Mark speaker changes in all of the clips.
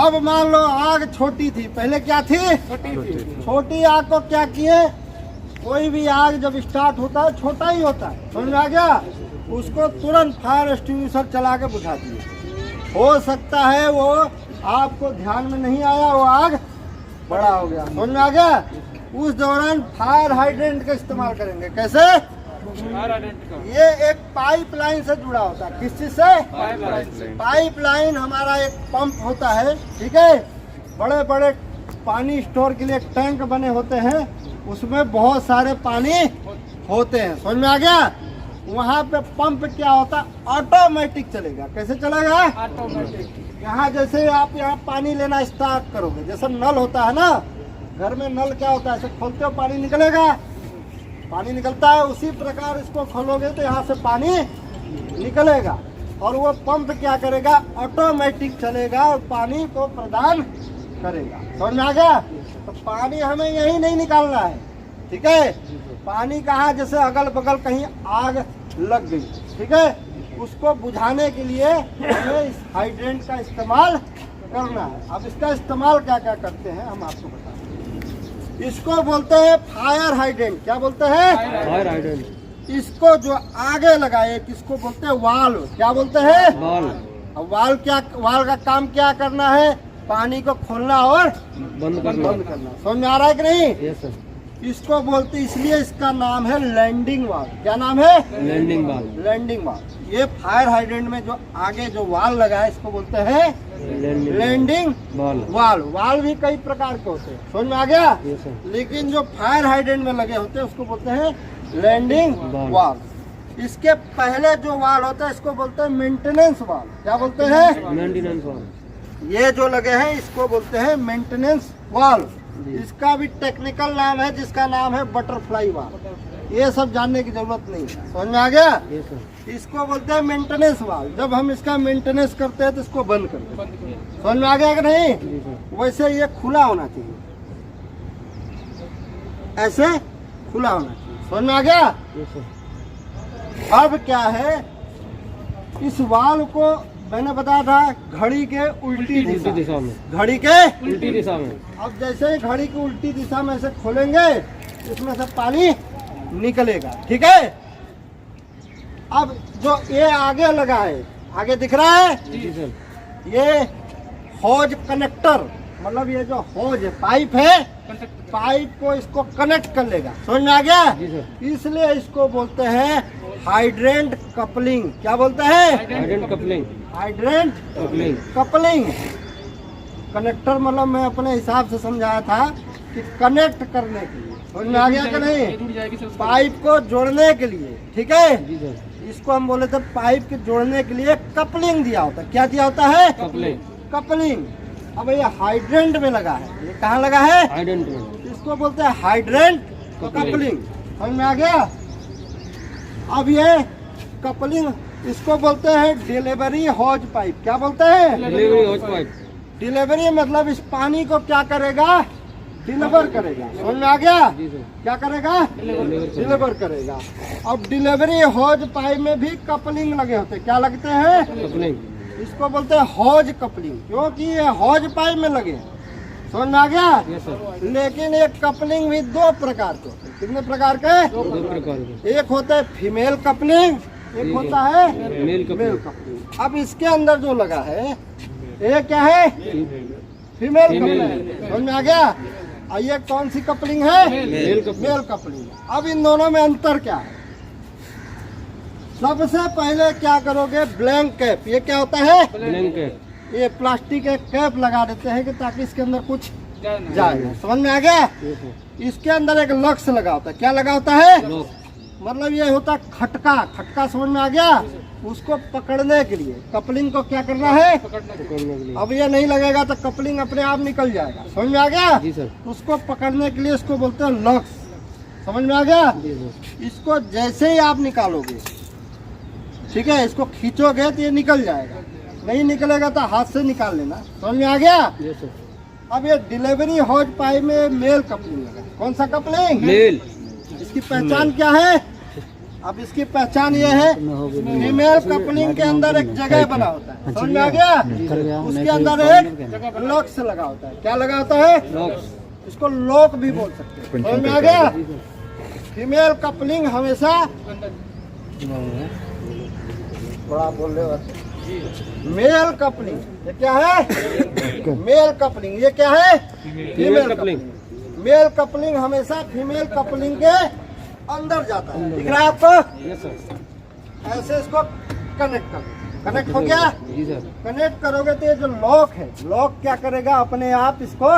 Speaker 1: अब मान लो आग छोटी थी, पहले क्या थी? छोटी आग को क्या किए, कोई भी आग जब स्टार्ट होता है छोटा ही होता है, समझ में आ गया? उसको तुरंत फायर एक्सटिंग्विशर चला के बुझा दिए। हो सकता है वो आपको ध्यान में नहीं आया, वो आग बड़ा हो गया, समझ में आ गया? उस दौरान फायर हाइड्रेंट का इस्तेमाल करेंगे। कैसे? ये एक पाइपलाइन से जुड़ा होता है। किस चीज से? पाइपलाइन हमारा एक पंप होता है, ठीक है? बड़े बड़े पानी स्टोर के लिए टैंक बने होते हैं, उसमें बहुत सारे पानी होते हैं, समझ में आ गया? वहाँ पे पंप क्या होता है, ऑटोमेटिक चलेगा। कैसे चलेगा? ऑटोमेटिक। यहाँ जैसे आप यहाँ पानी लेना स्टार्ट करोगे, जैसे नल होता है ना, घर में नल क्या होता है, ऐसे खोलते हो पानी निकलेगा, पानी निकलता है, उसी प्रकार इसको खोलोगे तो यहाँ से पानी निकलेगा। और वो पंप क्या करेगा, ऑटोमेटिक चलेगा और पानी को प्रदान करेगा। समझ में आ गया? तो पानी हमें यही नहीं निकालना है, ठीक है? पानी कहाँ, जैसे अगल बगल कहीं आग लग गई, ठीक है, उसको बुझाने के लिए हमें इस हाइड्रेंट का इस्तेमाल करना है। अब इसका इस्तेमाल क्या क्या करते हैं हम आपको बताते हैं। इसको बोलते हैं फायर हाइड्रेंट। क्या बोलते हैं?
Speaker 2: Fire hydrant.
Speaker 1: इसको जो आगे लगाए किसको बोलते हैं? वाल्व। क्या बोलते हैं?
Speaker 2: वाल्व।
Speaker 1: अब वाल्व का काम क्या करना है? पानी को खोलना और
Speaker 2: बंद करना।
Speaker 1: समझ में आ रहा है कि नहीं?
Speaker 2: Yes sir.
Speaker 1: इसको बोलते, इसलिए इसका नाम है लैंडिंग वाल्व। क्या नाम है?
Speaker 2: Landing valve.
Speaker 1: Landing valve. ये फायर हाइड्रेंट में जो आगे जो वाल्व लगा है इसको बोलते हैं लैंडिंग वाल्व। वाल्व भी कई प्रकार के होते हैं, समझ में आ गया?
Speaker 2: Yes sir.
Speaker 1: लेकिन जो फायर हाइड्रेंट में लगे होते हैं उसको बोलते हैं लैंडिंग वाल्व। इसके पहले जो वाल्व होता है इसको बोलते हैं मेंटेनेंस वाल्व। क्या बोलते हैं?
Speaker 2: Maintenance valve.
Speaker 1: ये जो लगे हैं इसको बोलते हैं मेंटेनेंस वाल्व। इसका भी टेक्निकल नाम है जिसका नाम है बटरफ्लाई वाल्व। ये सब जानने की जरूरत नहीं है, समझ में आ गया?
Speaker 2: Yes sir.
Speaker 1: इसको बोलते हैं मेंटेनेंस वाल्व। जब हम इसका मेंटेनेंस करते हैं तो इसको बंद करते हैं। समझ में आ गया कि नहीं?
Speaker 2: जी सर।
Speaker 1: वैसे ये खुला होना चाहिए, ऐसे खुला होना चाहिए, समझ में आ गया?
Speaker 2: Yes sir.
Speaker 1: अब क्या है, इस वाल्व को मैंने बताया था घड़ी के उल्टी दिशा
Speaker 2: में।
Speaker 1: घड़ी के
Speaker 2: उल्टी दिशा में।
Speaker 1: अब जैसे ही घड़ी की उल्टी दिशा में से खोलेंगे इसमें से पानी निकलेगा, ठीक है? अब जो ये आगे लगा है, आगे दिख रहा है?
Speaker 2: जी सर।
Speaker 1: ये होज कनेक्टर, मतलब ये जो होज है, पाइप है, पाइप को इसको कनेक्ट कर लेगा। समझ में आ गया?
Speaker 2: जी सर।
Speaker 1: इसलिए इसको बोलते हैं हाइड्रेंट कपलिंग। क्या बोलते हैं?
Speaker 2: Hydrant coupling.
Speaker 1: Hydrant
Speaker 2: coupling.
Speaker 1: Coupling. Connector मतलब मैं अपने हिसाब से समझाया था कि कनेक्ट करने के लिए। समझ में आ गया कि नहीं? पाइप को जोड़ने के लिए, ठीक है?
Speaker 2: जी सर।
Speaker 1: इसको हम बोले थे पाइप के जोड़ने के लिए कपलिंग दिया होता है। क्या दिया होता है?
Speaker 2: कपलिंग।
Speaker 1: कपलिंग। अब ये हाइड्रेंट में लगा है, ये कहाँ लगा है?
Speaker 2: हाइड्रेंट में।
Speaker 1: इसको बोलते हैं हाइड्रेंट कपलिंग। समझ में आ गया? अब ये कपलिंग इसको बोलते हैं डिलीवरी हॉज पाइप। क्या बोलते हैं?
Speaker 2: Delivery हॉज pipe.
Speaker 1: डिलीवरी मतलब इस पानी को क्या करेगा? डिलीवर करेगा। समझ में आ गया?
Speaker 2: जी सर।
Speaker 1: क्या करेगा? डिलीवर करेगा। अब डिलीवरी हॉज पाइप में भी कपलिंग लगे होते हैं। क्या लगते हैं?
Speaker 2: कपलिंग।
Speaker 1: इसको बोलते हैं हॉज कपलिंग, क्योंकि ये हॉज पाइप में लगे हैं। समझ में आ गया?
Speaker 2: Yes sir.
Speaker 1: लेकिन ये कपलिंग भी दो प्रकार के होते हैं। कितने प्रकार के?
Speaker 2: दो प्रकार के।
Speaker 1: एक होता है फीमेल कपलिंग, एक होता है
Speaker 2: मेल
Speaker 1: मेल कपलिंग। अब इसके अंदर जो लगा है ये क्या है? Female coupling. समझ में आ गया? और ये कौन सी कपलिंग है?
Speaker 2: Mail coupling.
Speaker 1: Mail coupling. अब इन दोनों में अंतर क्या है? सबसे पहले क्या करोगे? Blank cap. ये क्या होता है?
Speaker 2: Blank cap.
Speaker 1: ये प्लास्टिक के कैप लगा देते हैं कि ताकि इसके अंदर कुछ जाए। समझ में आ गया?
Speaker 2: Yes sir.
Speaker 1: इसके अंदर एक लक्स लगा होता है। क्या लगा होता है?
Speaker 2: लॉक।
Speaker 1: मतलब ये होता है खटका। खटका समझ में आ गया? उसको पकड़ने के लिए कपलिंग को क्या करना है?
Speaker 2: पकड़ने के लिए।
Speaker 1: अब ये नहीं लगेगा तो कपलिंग अपने आप निकल जाएगा। समझ में आ गया?
Speaker 2: जी सर।
Speaker 1: उसको पकड़ने के लिए इसको बोलते हैं लक्स। समझ में आ गया?
Speaker 2: जी सर।
Speaker 1: इसको जैसे ही आप निकालोगे, ठीक है, इसको खींचोगे तो ये निकल जाएगा, नहीं निकलेगा तो हाथ से निकाल लेना। समझ में आ गया?
Speaker 2: Yes sir.
Speaker 1: अब ये डिलीवरी हॉज पाइप में मेल कपलिंग लगा। कौन सा कपलिंग?
Speaker 2: मेल।
Speaker 1: इसकी पहचान क्या है? अब इसकी पहचान ये है, फीमेल कपलिंग के अंदर एक जगह बना होता है, समझ में आ गया? उसके अंदर एक लॉक्स लगा होता है। क्या लगा होता है? इसको लॉक भी बोल सकते हैं, समझ में आ गया? फीमेल कपलिंग हमेशा बड़ा बोल रहे हो। मेल कपलिंग ये क्या है? मेल कपलिंग ये क्या है? Female coupling. मेल कपलिंग हमेशा फीमेल कपलिंग के अंदर जाता है। दिख रहा है आपको? ऐसे इसको कनेक्ट कर, कनेक्ट हो गया? कनेक्ट करोगे तो ये जो लॉक है, लॉक क्या करेगा? अपने आप इसको,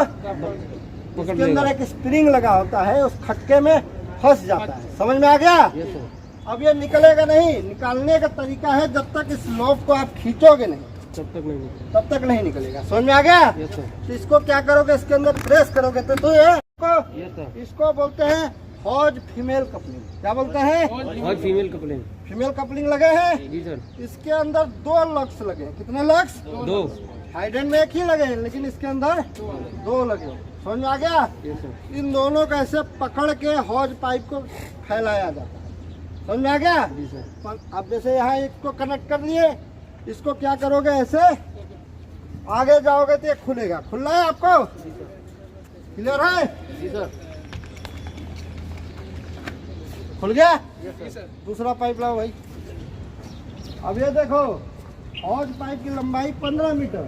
Speaker 1: इसके अंदर एक स्प्रिंग लगा होता है, उस खटके में फंस जाता है। समझ में आ गया? अब ये निकलेगा नहीं। निकालने का तरीका है, जब तक इस लॉक को आप खींचोगे नहीं तब तक नहीं निकलेगा। समझ में आ गया? तो इसको क्या करोगे? इसके अंदर प्रेस करोगे तो ये इसको बोलते हैं हॉज फीमेल कपलिंग। क्या बोलते हैं?
Speaker 2: Hose female coupling.
Speaker 1: Female coupling लगे हैं
Speaker 2: जी सर।
Speaker 1: इसके अंदर 2 लक्स लगे। कितने लक्स?
Speaker 2: 2।
Speaker 1: हाइडेन में एक ही लगे हैं, लेकिन इसके अंदर 2 लगे। समझ में आ गया? इन दोनों को ऐसे पकड़ के हॉज पाइप को फैलाया जाता है। समझ में आ गया? अब जैसे यहाँ एक को कनेक्ट कर लिए, इसको क्या करोगे? ऐसे आगे जाओगे तो ये खुलेगा। खुल रहा है आपको? क्लियर है?
Speaker 2: जी सर।
Speaker 1: खुल गया? दूसरा पाइप लाओ भाई। अब ये देखो, हॉज पाइप की लंबाई 15 मीटर।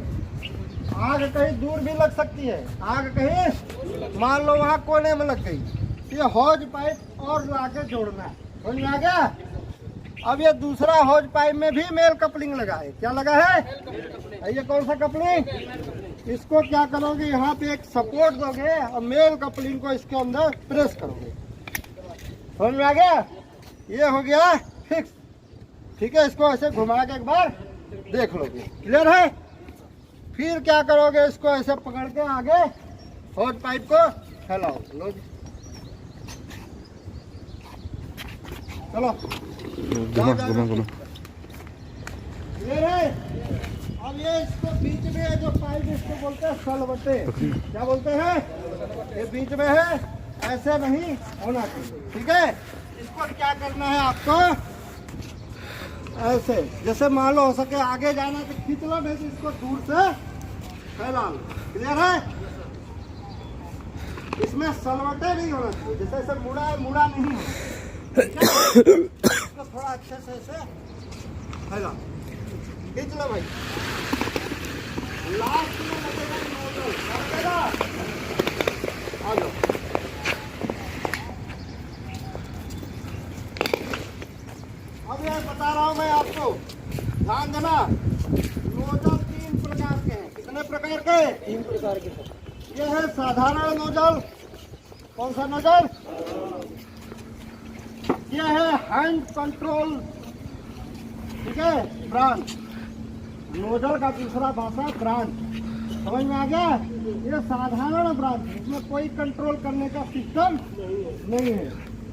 Speaker 1: आग कहीं दूर भी लग सकती है। आग कहीं मान लो वहाँ कोने में लग गई, ये हॉज पाइप और लाके जोड़ना है। समझ में आ गया? अब ये दूसरा हॉज पाइप में भी मेल कपलिंग लगा है। क्या लगा है? ये कौन सा कपलिंग? इसको क्या करोगे? यहाँ पे एक सपोर्ट दोगे और मेल कपलिंग को इसके अंदर प्रेस करोगे। समझ में आ गया? ये हो गया फिक्स। ठीक है, इसको ऐसे घुमा के एक बार देख लोगे। क्लियर है? फिर क्या करोगे? इसको ऐसे पकड़ के आगे हॉज पाइप को फैलाओ। लो चलो क्लियर है? अब ये इसको बीच में जो पाइप, इसको बोलते हैं सलवटे। क्या बोलते हैं? ये बीच में है, ऐसे नहीं होना चाहिए। ठीक है? इसको क्या करना है आपको? ऐसे, जैसे मान लो हो सके आगे जाना तो खींच लो, नहीं तो इसको दूर से फैला लो। क्लियर है? इसमें सलवटे नहीं होना चाहिए। जैसे ऐसे मुड़ा है, मुड़ा नहीं है। इसको थोड़ा अच्छे से ऐसे फैला, खींच लो भाई। लास्ट में लगेगा नोजल। लगेगा? आ जाओ। अब ये बता रहा हूँ मैं आपको, ध्यान देना। नोजल 3 प्रकार के हैं। कितने प्रकार के?
Speaker 2: 3 प्रकार के।
Speaker 1: ये है साधारण नोजल। कौन सा नोजल? ये है हैंड कंट्रोल। ठीक है, ब्रांच। नोजल का दूसरा भाषा ब्रांच। समझ में आ गया? ये साधारण ब्रांच है, इसमें कोई कंट्रोल करने का सिस्टम नहीं है।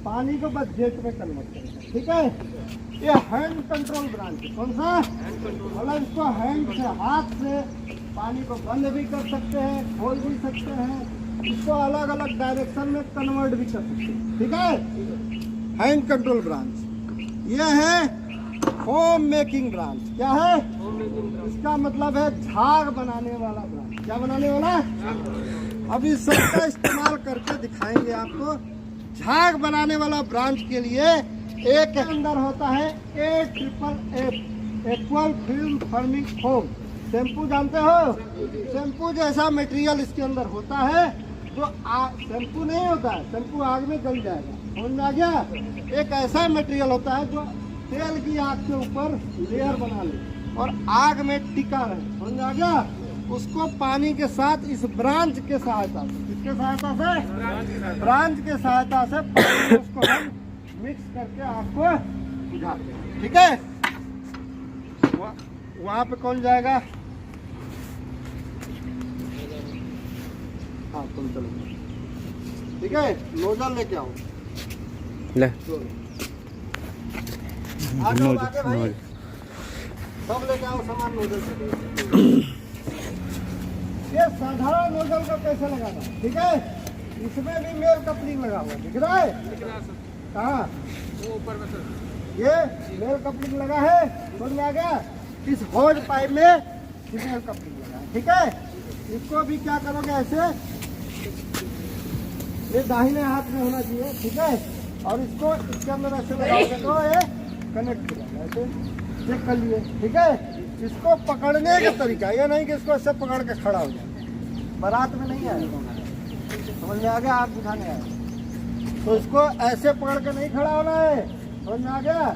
Speaker 1: पानी को बस जेट में कन्वर्ट करेगा। ठीक है? ये हैंड कंट्रोल ब्रांच है। कौन सा? मतलब इसको हैंड से, हाथ से पानी को बंद भी कर सकते हैं, खोल भी सकते हैं, इसको अलग अलग डायरेक्शन में कन्वर्ट भी कर सकते हैं। ठीक है? Hand control branch. ये है फोम मेकिंग ब्रांच। क्या है? इसका मतलब है झाग बनाने वाला ब्रांच। क्या बनाने वाला? अभी सबका इस्तेमाल करके दिखाएंगे आपको। झाग बनाने वाला ब्रांच के लिए एक अंदर होता है AFFF, equal film forming foam. Shampoo जानते हो? शैम्पू जैसा मटेरियल इसके अंदर होता है, जो शैम्पू नहीं होता है, शैम्पू आग में जल जाएगा। समझ में आ गया? एक ऐसा मटेरियल होता है जो तेल की आग के ऊपर लेयर बना ले और आग में टिका रहे। समझ में आ गया? उसको पानी के साथ इस ब्रांच के सहायता से, किसके सहायता से? ब्रांच के सहायता से पानी में उसको हम मिक्स करके आग को बुझाते हैं। ठीक है? वहाँ पे कौन जाएगा? हाँ तुम चलो। ठीक है, नोजल लेके आओ।
Speaker 2: ले
Speaker 1: आ जाओ आगे भाई, सब लेके आओ सामान नोजल से। ये साधारण नोजल को कैसे लगाना? ठीक है, इसमें भी मेल कपलिंग लगा हुआ दिख रहा है। कहाँ?
Speaker 2: वो ऊपर में सर।
Speaker 1: ये मेल कपलिंग लगा है, समझ में आ गया। इस होज पाइप में फीमेल कपलिंग लगा है, ठीक है। इसको भी क्या करोगे ऐसे, ये दाहिने हाथ में होना चाहिए, ठीक है। और इसको इसके अंदर ऐसे लगाओगे तो ये कनेक्ट हो जाएगा, ऐसे चेक कर लिए, ठीक है। इसको पकड़ने का तरीका ये नहीं कि इसको ऐसे पकड़ के खड़ा हो जाए, बारात में नहीं आएगा, समझ में आ गया। आप दिखाने आए तो इसको ऐसे पकड़ के नहीं खड़ा होना है, समझ में आ गया।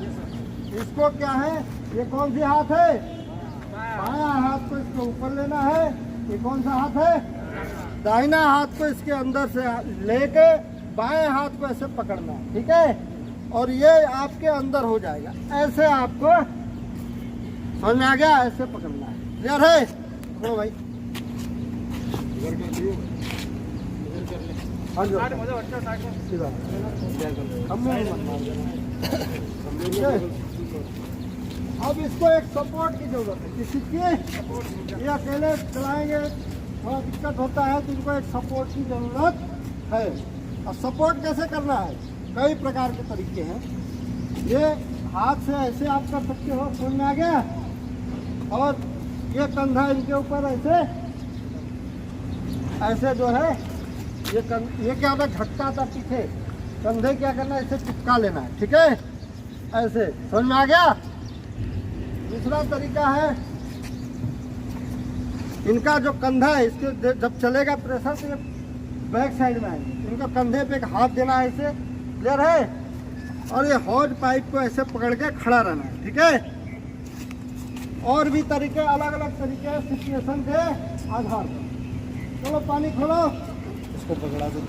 Speaker 1: इसको क्या है, ये कौन सी हाथ है, बायां हाथ को इसको ऊपर लेना है। ये कौन सा हाथ है, दाहिना हाथ को इसके अंदर से लेके बाएं हाथ को ऐसे पकड़ना है, ठीक है। और ये आपके अंदर हो जाएगा, ऐसे आपको समझ में आ गया, ऐसे पकड़ना है। क्लियर है, पकड़ो भाई। अब इसको एक सपोर्ट की जरूरत है, किसी की। ये अकेले चलाएंगे थोड़ा दिक्कत होता है, तो इनको एक सपोर्ट की जरूरत है। और सपोर्ट कैसे करना है, कई प्रकार के तरीके हैं। ये हाथ से ऐसे आप कर सकते हो, समझ में आ गया। और ये कंधा इनके ऊपर ऐसे ऐसे जो है ये क्या होता है, झटका आता पीछे, कंधे क्या करना है, इसे चिपका लेना है, ठीक है। ऐसे समझ में आ गया। दूसरा तरीका है, इनका जो कंधा है, इसके जब चलेगा प्रेशर तो ये बैक साइड में आएंगे, इनका कंधे पे एक हाथ देना है, ऐसे। क्लियर है। और ये हॉज पाइप को ऐसे पकड़ के खड़ा रहना है, ठीक है। और भी तरीके, अलग अलग तरीके हैं सिचुएशन के आधार पर। चलो पानी खोलो, इसको पकड़ा दो।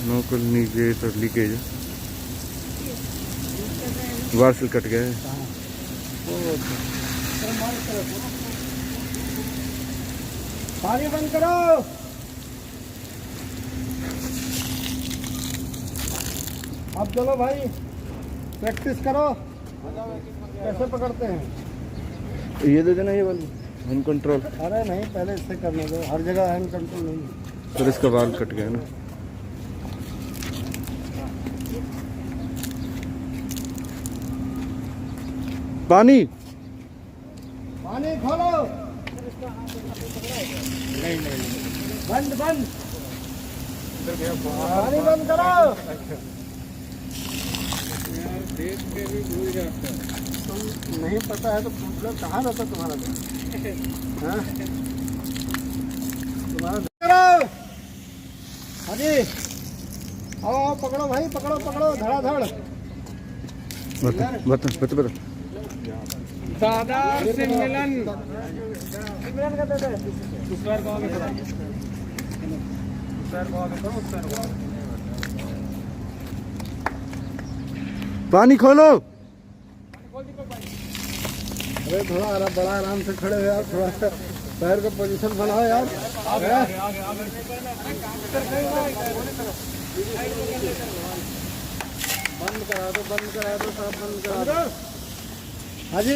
Speaker 3: नो कुल नीचे तो लीकेज वार्सल कट गया है।
Speaker 1: पानी बंद करो। अब चलो भाई प्रैक्टिस करो, कैसे पकड़ते हैं।
Speaker 3: ये दे देना, ये वाली हैंड कंट्रोल।
Speaker 1: अरे नहीं, पहले इससे करने दो, हर जगह हैंड कंट्रोल नहीं है।
Speaker 3: फिर इसका वाल कट गया ना। पानी
Speaker 1: पानी खोलो। बंद बंद, पानी बंद करो। तुम नहीं पता है तो पूछ लो, कहाँ रहता तुम्हारा घर? हाँ? तुम्हारा करो। हाँ जी, आओ पकड़ो भाई, पकड़ो पकड़ो, धड़ाधड़।
Speaker 3: बता
Speaker 2: दादा सिमरन
Speaker 1: सिमरन का दे दे।
Speaker 3: पानी खोलो।
Speaker 1: अरे थोड़ा बड़ा आराम से खड़े हो यार, थोड़ा पैर का पोजीशन बनाओ यार। बंद करा दो, बंद करा दो, सब बंद करा दो। हाँ जी।